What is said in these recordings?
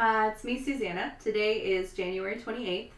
It's me, Susanna. Today is January 28th.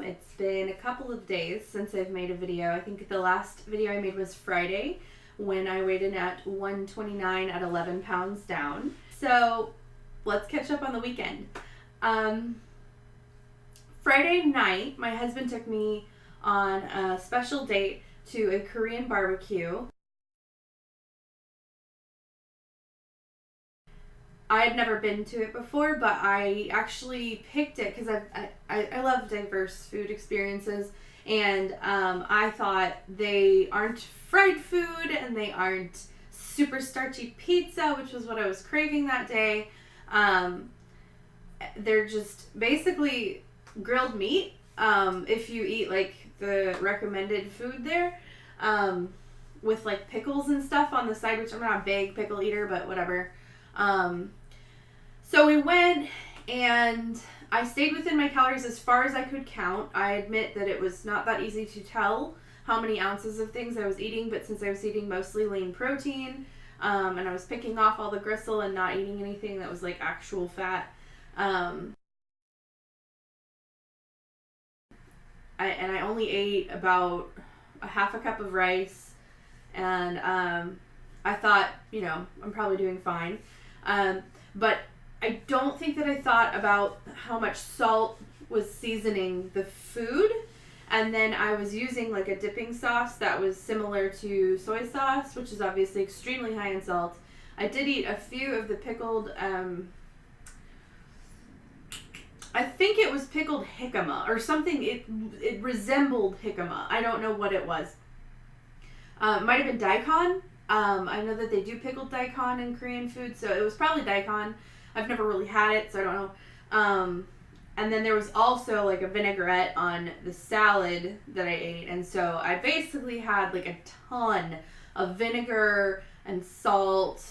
It's been a couple of days since I've made a video. I think the last video I made was Friday when I weighed in at 129 at 11 pounds down. So let's catch up on the weekend. Friday night, my husband took me on a special date to a Korean barbecue. I had never been to it before, but I actually picked it because I love diverse food experiences, and I thought they aren't fried food and they aren't super starchy pizza, which was what I was craving that day. They're just basically grilled meat. If you eat like the recommended food there, with like pickles and stuff on the side, which I'm not a big pickle eater, but whatever. So we went and I stayed within my calories as far as I could count. I admit that it was not that easy to tell how many ounces of things I was eating, but since I was eating mostly lean protein, and I was picking off all the gristle and not eating anything that was like actual fat, I only ate about a half a cup of rice, and I thought, I'm probably doing fine. But I don't think that I thought about how much salt was seasoning the food. And then I was using like a dipping sauce that was similar to soy sauce, which is obviously extremely high in salt. I did eat a few of the pickled, I think it was pickled jicama or something. It resembled jicama. I don't know what it was. It might have been daikon. I know that they do pickled daikon in Korean food, so it was probably daikon. I've never really had it, so I don't know. And then there was also like a vinaigrette on the salad that I ate, and so I basically had like a ton of vinegar and salt,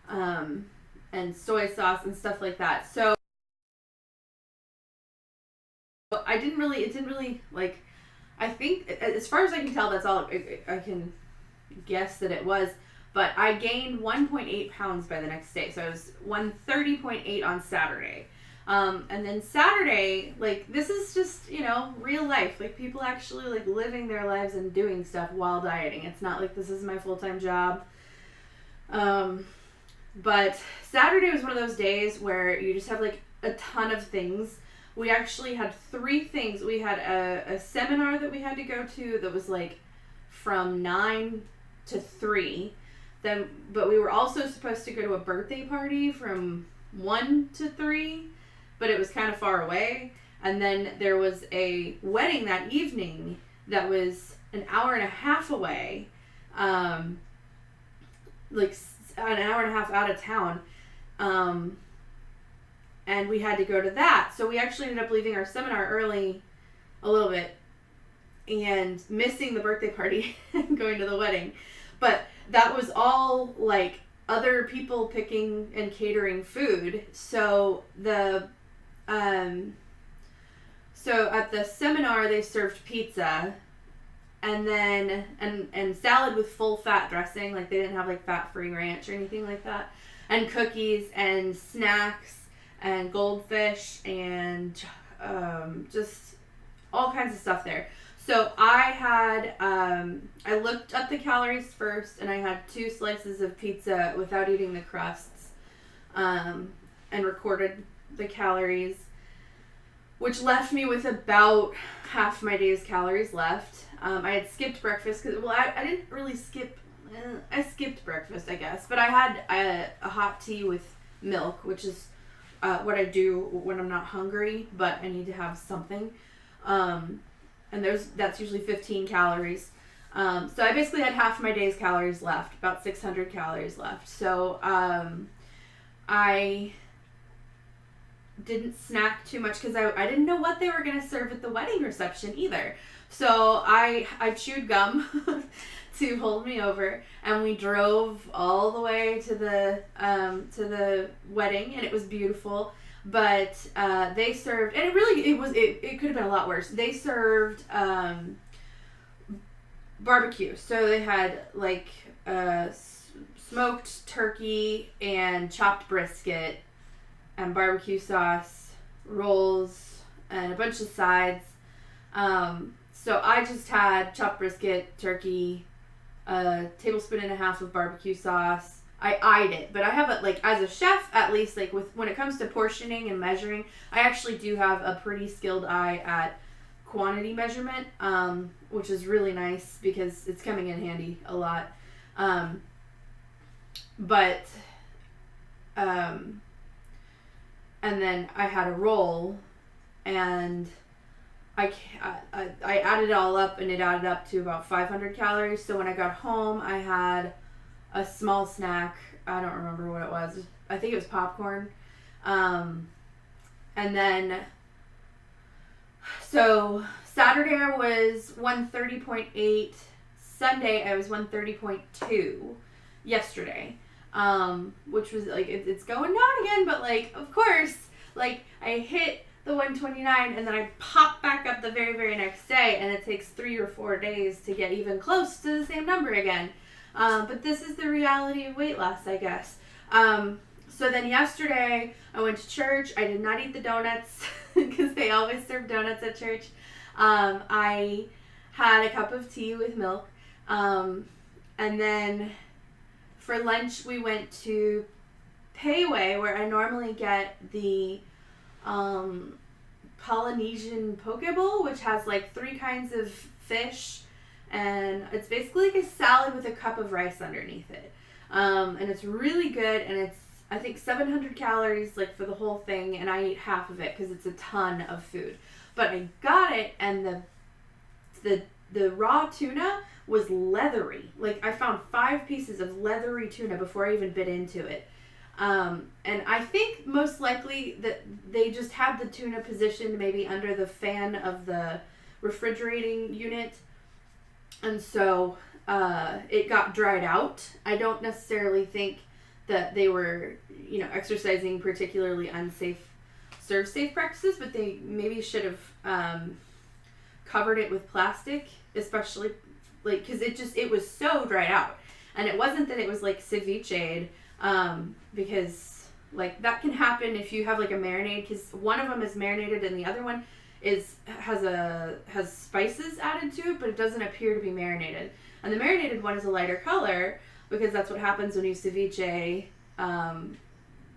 and soy sauce and stuff like that. So it didn't really like, I think as far as I can tell, that's all I can guess that it was. But I gained 1.8 pounds by the next day. So I was 130.8 on Saturday. And then Saturday, like, this is just, real life. Like, people actually, like, living their lives and doing stuff while dieting. It's not like this is my full-time job. But Saturday was one of those days where you just have, like, a ton of things. We actually had 3 things. We had a seminar that we had to go to that was, like, from 9 to 3. But we were also supposed to go to a birthday party from 1 to 3, but it was kind of far away. And then there was a wedding that evening that was an hour and a half away, like an hour and a half out of town. And we had to go to that. So we actually ended up leaving our seminar early a little bit and missing the birthday party and going to the wedding. But that was all like other people picking and catering food. So so at the seminar they served pizza and then and salad with full fat dressing. Like they didn't have like fat-free ranch or anything like that. And cookies and snacks and goldfish and just all kinds of stuff there. So I had, I looked up the calories first, and I had 2 slices of pizza without eating the crusts, and recorded the calories, which left me with about half my day's calories left. I had skipped breakfast, because, I didn't really skip, I skipped breakfast, I guess, but I had a hot tea with milk, which is what I do when I'm not hungry, but I need to have something. And that's usually 15 calories. So I basically had half my day's calories left, about 600 calories left. So I didn't snack too much because I didn't know what they were going to serve at the wedding reception either. So I chewed gum to hold me over, and we drove all the way to the wedding, and it was beautiful. But they served, and it could have been a lot worse. They served barbecue. So they had like smoked turkey and chopped brisket and barbecue sauce, rolls, and a bunch of sides. So I just had chopped brisket, turkey, a tablespoon and a half of barbecue sauce. I eyed it, but I have it, like, as a chef, at least, like, when it comes to portioning and measuring, I actually do have a pretty skilled eye at quantity measurement, which is really nice because it's coming in handy a lot. And then I had a roll, and I added it all up, and it added up to about 500 calories. So when I got home, I had a small snack. I don't remember what it was. I think it was popcorn. And then, so Saturday I was 130.8. Sunday I was 130.2 yesterday. Which was, like, it's going down again, but, like, of course, like, I hit the 129 and then I pop back up the very, very next day, and it takes 3 or 4 days to get even close to the same number again. But this is the reality of weight loss, I guess. So then yesterday I went to church. I did not eat the donuts because they always serve donuts at church. I had a cup of tea with milk. And then for lunch, we went to Payway, where I normally get the Polynesian poke bowl, which has, like, 3 kinds of fish, and it's basically like a salad with a cup of rice underneath it. And it's really good, and it's, I think, 700 calories, like, for the whole thing, and I ate half of it because it's a ton of food. But I got it, and the raw tuna was leathery. Like, I found 5 pieces of leathery tuna before I even bit into it. And I think most likely that they just had the tuna positioned maybe under the fan of the refrigerating unit. And so it got dried out. I don't necessarily think that they were, exercising particularly unsafe serve-safe practices, but they maybe should have covered it with plastic, especially, like, because it was so dried out. And it wasn't that it was, like, ceviche'd, because, like, that can happen if you have, like, a marinade, because one of them is marinated and the other one has spices added to it, but it doesn't appear to be marinated. And the marinated one is a lighter color, because that's what happens when you ceviche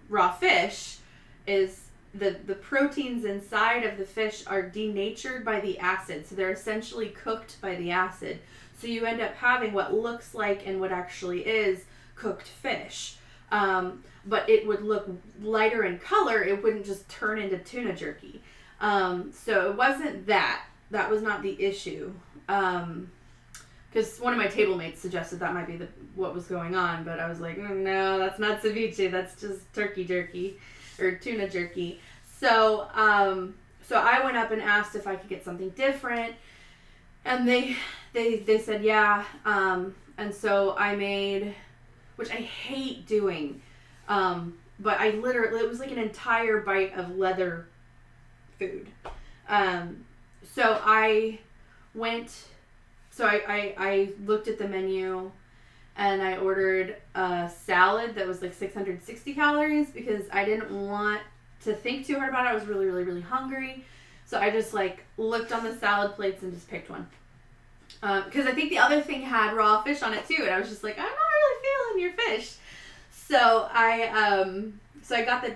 raw fish, is the proteins inside of the fish are denatured by the acid. So they're essentially cooked by the acid. So you end up having what looks like and what actually is cooked fish. But it would look lighter in color. It wouldn't just turn into tuna jerky. So it wasn't that. That was not the issue. Because one of my table mates suggested that might be what was going on. But I was like, no, that's not ceviche. That's just turkey jerky or tuna jerky. So I went up and asked if I could get something different. And they said, yeah. And so I made, which I hate doing, but it was like an entire bite of leather food. So I looked at the menu and I ordered a salad that was like 660 calories because I didn't want to think too hard about it. I was really, really, really hungry. So I just, like, looked on the salad plates and just picked one. Because I think the other thing had raw fish on it too, and I was just like, I'm not really feeling your fish. So I got the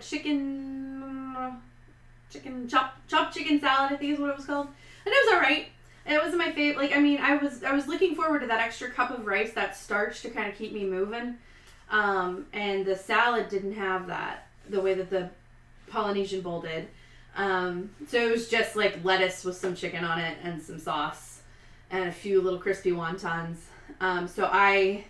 chopped chicken salad, I think is what it was called, and it was alright. It wasn't my favorite. Like, I mean, I was looking forward to that extra cup of rice, that starch to kind of keep me moving, and the salad didn't have that the way that the Polynesian bowl did. So it was just like lettuce with some chicken on it and some sauce and a few little crispy wontons. So I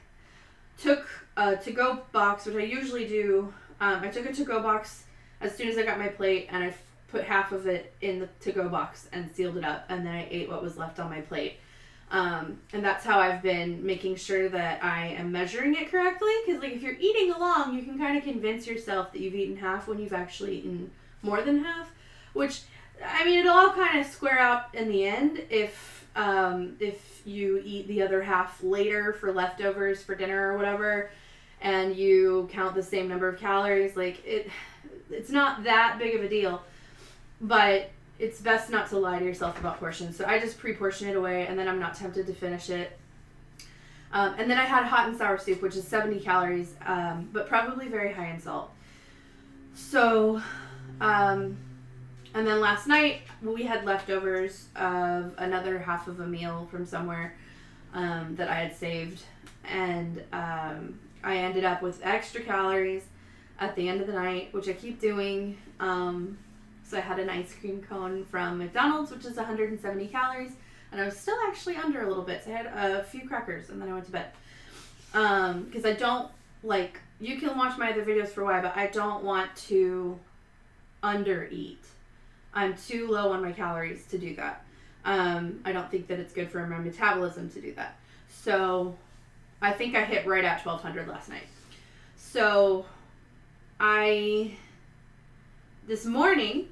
took a to-go box, which I usually do. I took a to-go box as soon as I got my plate, and I put half of it in the to-go box and sealed it up, and then I ate what was left on my plate. And that's how I've been making sure that I am measuring it correctly, because, like, if you're eating along, you can kind of convince yourself that you've eaten half when you've actually eaten more than half, which, I mean, it'll all kind of square out in the end if you eat the other half later for leftovers for dinner or whatever, and you count the same number of calories. Like, it's not that big of a deal, but it's best not to lie to yourself about portions. So I just pre-portion it away, and then I'm not tempted to finish it. And then I had hot and sour soup, which is 70 calories, but probably very high in salt. So, and then last night we had leftovers of another half of a meal from somewhere that I had saved, and I ended up with extra calories at the end of the night, which I keep doing. So I had an ice cream cone from McDonald's, which is 170 calories, and I was still actually under a little bit, so I had a few crackers, and then I went to bed. Because I don't, like, you can watch my other videos for a while, but I don't want to under-eat. I'm too low on my calories to do that. I don't think that it's good for my metabolism to do that. So I think I hit right at 1200 last night. So this morning,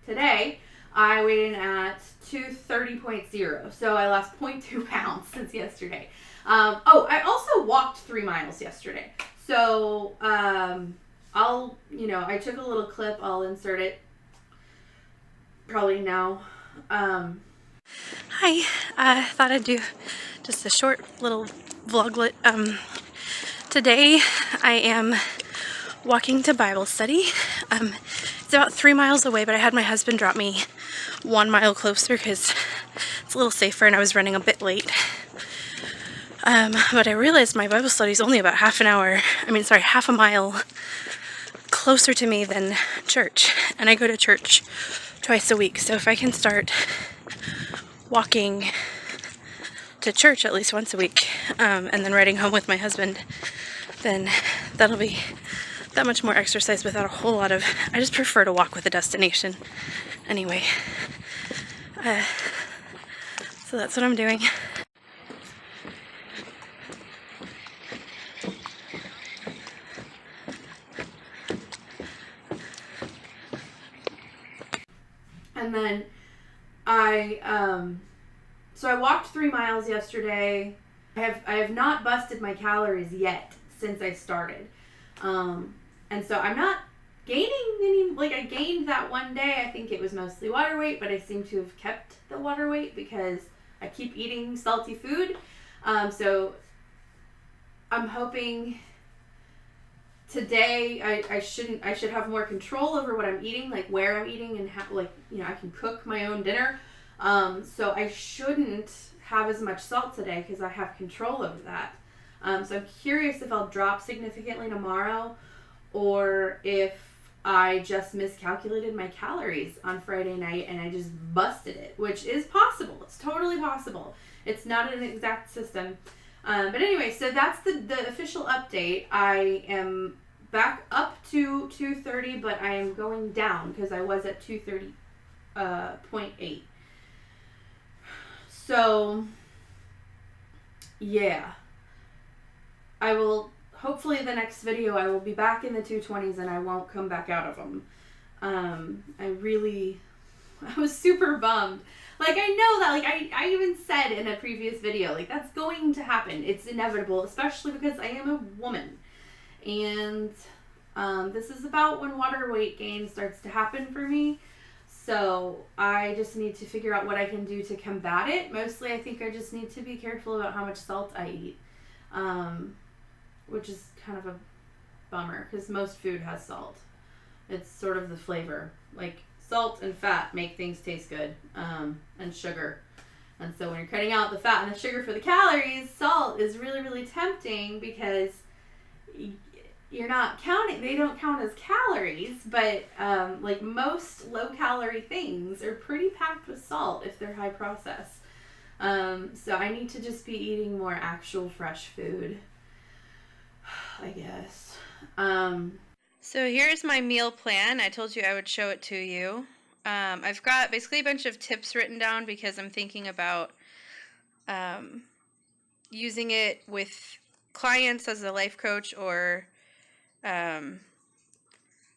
today, I weighed in at 230.0. So I lost 0.2 pounds since yesterday. I also walked 3 miles yesterday. So I took a little clip. I'll insert it probably now. Hi, I thought I'd do just a short little vloglet. Today I am walking to Bible study. It's about 3 miles away, but I had my husband drop me 1 mile closer because it's a little safer and I was running a bit late. But I realized my Bible study is only about half a mile closer to me than church. And I go to church twice a week, so if I can start walking to church at least once a week, and then riding home with my husband, then that'll be that much more exercise without a whole lot of, I just prefer to walk with a destination anyway. So that's what I'm doing. And then so I walked 3 miles yesterday. I have not busted my calories yet since I started. And so I'm not gaining any, I gained that one day. I think it was mostly water weight, but I seem to have kept the water weight because I keep eating salty food. So I'm hoping today I should have more control over what I'm eating, like where I'm eating, and how, I can cook my own dinner. So I shouldn't have as much salt today because I have control over that. So I'm curious if I'll drop significantly tomorrow, or if I just miscalculated my calories on Friday night and I just busted it, which is possible. It's totally possible. It's not an exact system. But anyway, so that's the official update. I am back up to 230, but I am going down because I was at 230.8. So, yeah. I will, hopefully the next video, I will be back in the 220s and I won't come back out of them. I was super bummed. I know that, I even said in a previous video, that's going to happen. It's inevitable, especially because I am a woman. And this is about when water weight gain starts to happen for me. So I just need to figure out what I can do to combat it. Mostly, I think I just need to be careful about how much salt I eat. Which is kind of a bummer because most food has salt. It's sort of the flavor. Salt and fat make things taste good, and sugar. And so when you're cutting out the fat and the sugar for the calories, salt is really, really tempting because you're not counting, they don't count as calories, but most low-calorie things are pretty packed with salt if they're high processed. So I need to just be eating more actual fresh food, I guess. So here's my meal plan. I told you I would show it to you. I've got basically a bunch of tips written down because I'm thinking about using it with clients as a life coach, or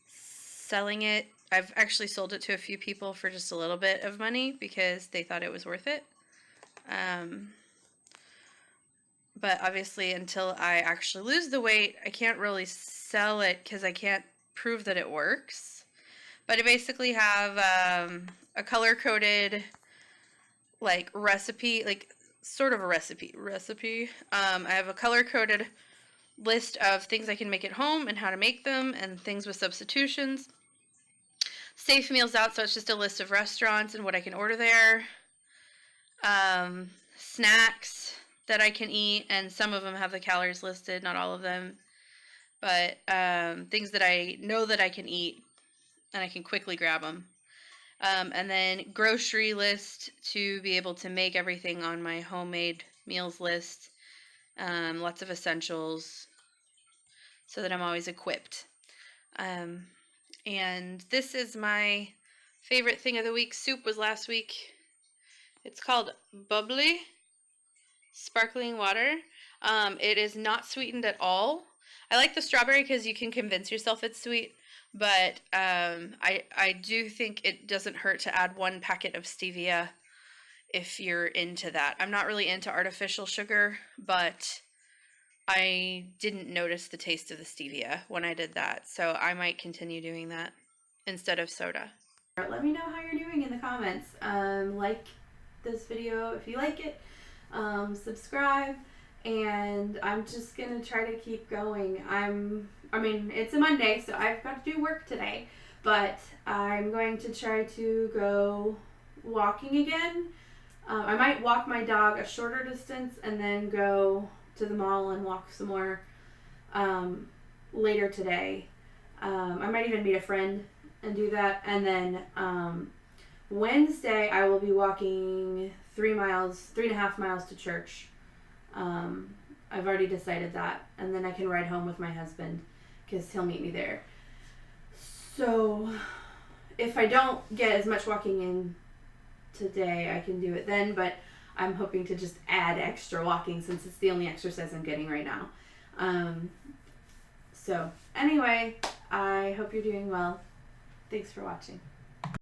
selling it. I've actually sold it to a few people for just a little bit of money because they thought it was worth it. But obviously until I actually lose the weight, I can't really sell it because I can't prove that it works. But I basically have a color-coded, like, recipe, like, sort of a recipe. I have a color-coded list of things I can make at home and how to make them, and things with substitutions. Safe Meals Out, so it's just a list of restaurants and what I can order there. Snacks that I can eat, and some of them have the calories listed, not all of them. But things that I know that I can eat, and I can quickly grab them. And then grocery list to be able to make everything on my homemade meals list. Lots of essentials so that I'm always equipped. And this is my favorite thing of the week. Soup was last week. It's called Bubbly Sparkling Water. It is not sweetened at all. I like the strawberry because you can convince yourself it's sweet. But I do think it doesn't hurt to add 1 packet of stevia if you're into that. I'm not really into artificial sugar, but I didn't notice the taste of the stevia when I did that. So I might continue doing that instead of soda. Let me know how you're doing in the comments. Like this video if you like it. Subscribe. And I'm just gonna try to keep going. I mean, it's a Monday, so I've got to do work today, but I'm going to try to go walking again. I might walk my dog a shorter distance and then go to the mall and walk some more later today. I might even meet a friend and do that. And then Wednesday I will be walking 3.5 miles to church. I've already decided that, and then I can ride home with my husband because he'll meet me there. So if I don't get as much walking in today, I can do it then, but I'm hoping to just add extra walking since it's the only exercise I'm getting right now. So anyway, I hope you're doing well. Thanks for watching.